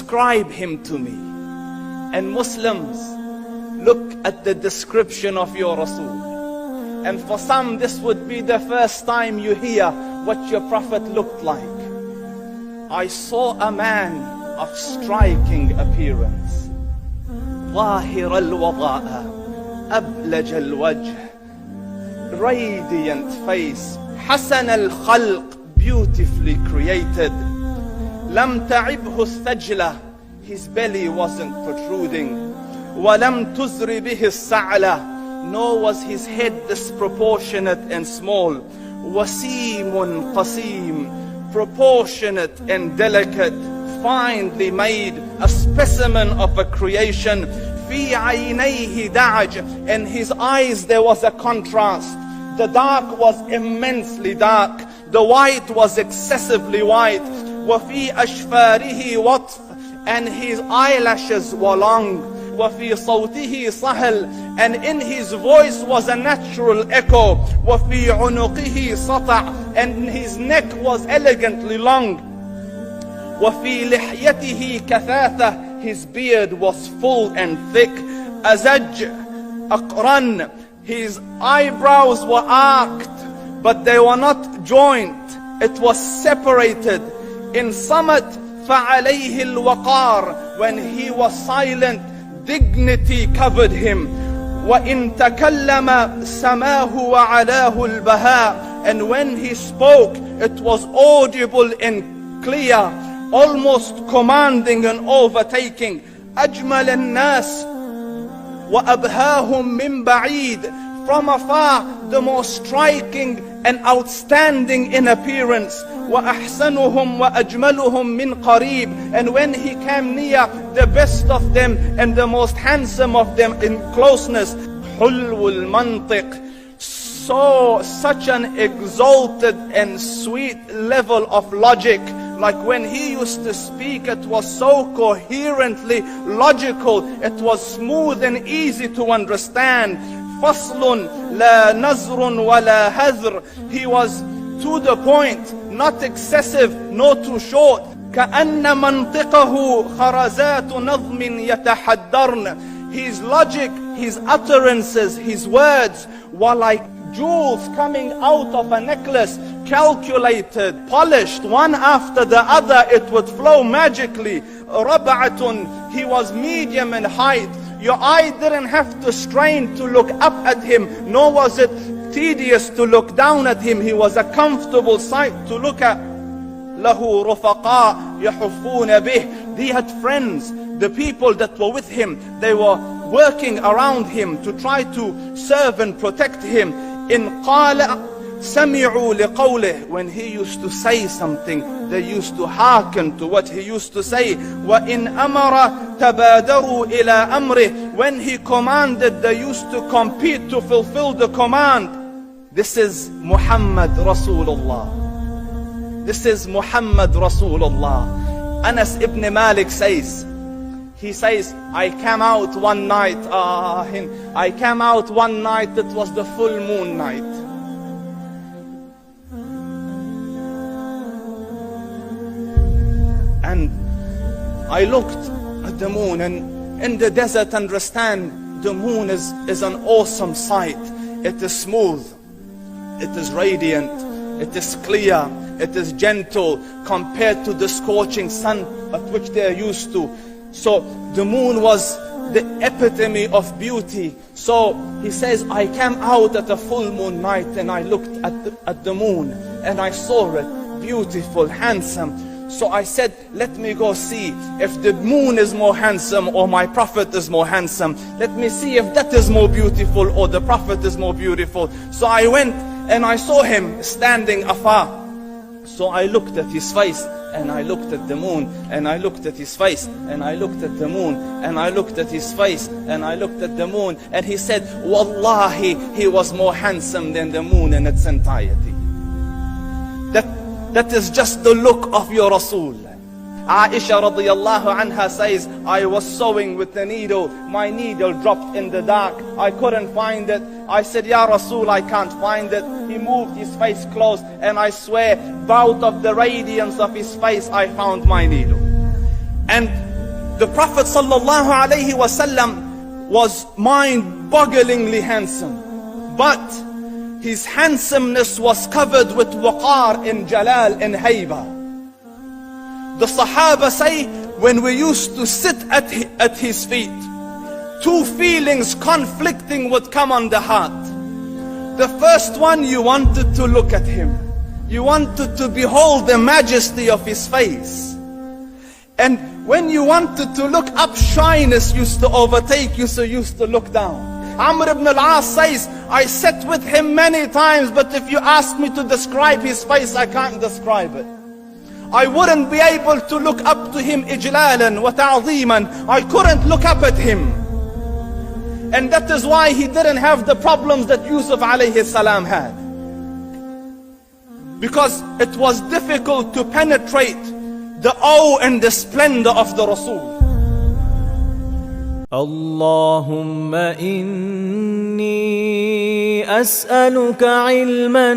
describe him to me. And Muslims, look at the description of your Rasul. And for some, this would be the first time you hear what your Prophet looked like. I saw a man of striking appearance. ظاهر الوضاء أبلج الوجه, radiant face, حسن الخلق, beautifully created. لم تعبه الثجلة, his belly wasn't protruding. ولم تزر به السعلة, nor was his head disproportionate and small. وسيم قسيم, proportionate and delicate, finely made, a specimen of a creation. في عينيه دعج, in his eyes there was a contrast. The dark was immensely dark, the white was excessively white. وفي أشفاره وطف, and his eyelashes were long. وفي صوته صهل, and in his voice was a natural echo. وفي عنقه سطع, and his neck was elegantly long. وفي لحيته كثاثة, his beard was full and thick. أزج أقرن, his eyebrows were arched, but they were not joint, it was separated. In summit فعليه الوقار, when he was silent, dignity covered him. وإن تكلم سماه وعلاه البهاء, and when he spoke it was audible and clear, almost commanding and overtaking. أجمل الناس وأبهاهم من بعيد, from afar the most striking and outstanding in appearance. وأحسنهم وأجملهم من قريب, and when he came near, the best of them and the most handsome of them in closeness. حلو المنطق, such an exalted and sweet level of logic. Like when he used to speak, it was so coherently logical, it was smooth and easy to understand. فصل لا نزر ولا هذر, he was to the point, not excessive nor too short. كأن منطقه خرزات نظم يتحدرن, his logic, his utterances, his words were like jewels coming out of a necklace, calculated, polished, one after the other, it would flow magically. ربعة, he was medium in height. Your eye didn't have to strain to look up at him, nor was it tedious to look down at him. He was a comfortable sight to look at. له رفقاء يحفون به, he had friends, the people that were with him, they were working around him to try to serve and protect him. إن قال سمعوا لقوله, when he used to say something, they used to hearken to what he used to say. وإن أمر تبادروا إلى أمره, when he commanded, they used to compete to fulfill the command. This is Muhammad Rasulullah. This is Muhammad Rasulullah. Anas ibn Malik says, he says, I came out one night, I came out one night, it was the full moon night. And I looked at the moon, and in the desert, understand, the moon is an awesome sight. It is smooth, it is radiant, it is clear, it is gentle compared to the scorching sun at which they are used to. So the moon was the epitome of beauty. So he says, I came out at a full moon night and I looked at the moon and I saw it beautiful, handsome. So I said, let me go see if the moon is more handsome or my Prophet is more handsome. Let me see if that is more beautiful or the Prophet is more beautiful. So I went and I saw him standing afar. So I looked at his face and I looked at the moon, and I looked at his face and I looked at the moon, and I looked at his face and I looked at the moon, and he said, Wallahi, he was more handsome than the moon in its entirety. That is just the look of your Rasul. Aisha radiyallahu anha says, I was sewing with the needle, my needle dropped in the dark, I couldn't find it. I said, Ya Rasul, I can't find it. He moved his face close, and I swear, out of the radiance of his face, I found my needle. And The Prophet sallallahu alaihi wasallam was mind-bogglingly handsome, but his handsomeness was covered with waqar and jalal and haiba. The Sahaba say, when we used to sit at his feet, two feelings conflicting would come on the heart. The first one, you wanted to look at him. You wanted to behold the majesty of his face. And when you wanted to look up, shyness used to overtake you, so you used to look down. Amr ibn al-As says, I sat with him many times, but if you ask me to describe his face, I can't describe it. I wouldn't be able to look up to him ijlalan wa ta'zeeman. I couldn't look up at him. And that is why he didn't have the problems that Yusuf alayhi salam had. Because it was difficult to penetrate the awe and the splendor of the Rasul. اللهم إني أسألك علما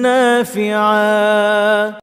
نافعا